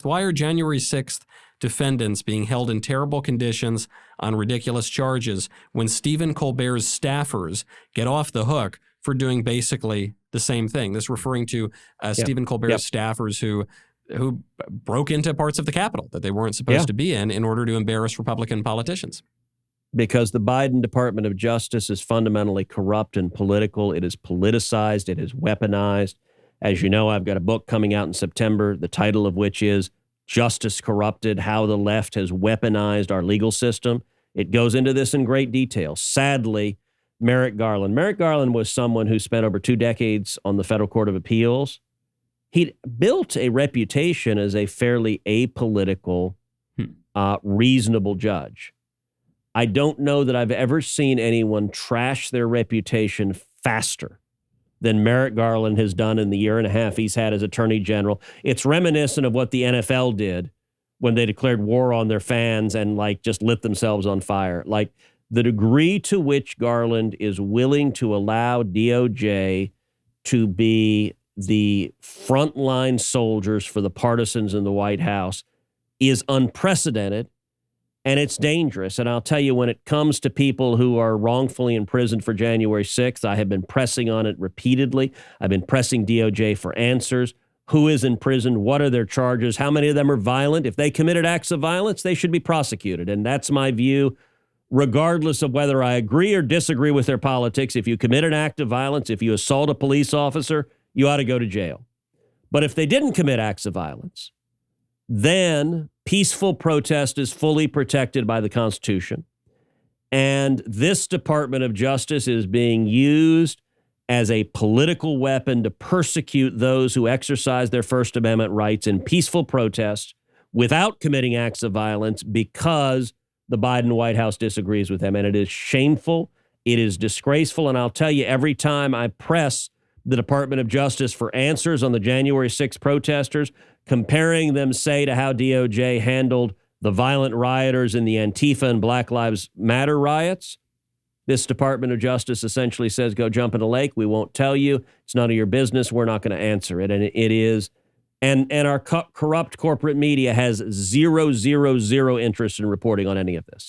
Why are January 6th defendants being held in terrible conditions on ridiculous charges when Stephen Colbert's staffers get off the hook for doing basically the same thing? This referring to Stephen Colbert's staffers who broke into parts of the Capitol that they weren't supposed to be in order to embarrass Republican politicians. Because the Biden Department of Justice is fundamentally corrupt and political. It is politicized. It is weaponized. As you know, I've got a book coming out in September, the title of which is Justice Corrupted, How the Left Has Weaponized Our Legal System. It goes into this in great detail. Sadly, Merrick Garland was someone who spent over 2 decades on the Federal Court of Appeals. He built a reputation as a fairly apolitical, reasonable judge. I don't know that I've ever seen anyone trash their reputation faster than Merrick Garland has done in the year and a half he's had as Attorney General. It's reminiscent of what the NFL did when they declared war on their fans and just lit themselves on fire. Like the degree to which Garland is willing to allow DOJ to be the frontline soldiers for the partisans in the White House is unprecedented. And it's dangerous. And I'll tell you, when it comes to people who are wrongfully imprisoned for January 6th, I have been pressing on it repeatedly. I've been pressing DOJ for answers. Who is in prison? What are their charges? How many of them are violent? If they committed acts of violence, they should be prosecuted. And that's my view, regardless of whether I agree or disagree with their politics. If you commit an act of violence, if you assault a police officer, you ought to go to jail. But if they didn't commit acts of violence, then peaceful protest is fully protected by the Constitution. And this Department of Justice is being used as a political weapon to persecute those who exercise their First Amendment rights in peaceful protest without committing acts of violence because the Biden White House disagrees with them. And it is shameful. It is disgraceful. And I'll tell you, every time I press the Department of Justice for answers on the January 6th protesters, comparing them, say, to how DOJ handled the violent rioters in the Antifa and Black Lives Matter riots, this Department of Justice essentially says, go jump in a lake. We won't tell you. It's none of your business. We're not going to answer it. And it is. And our corrupt corporate media has zero interest in reporting on any of this.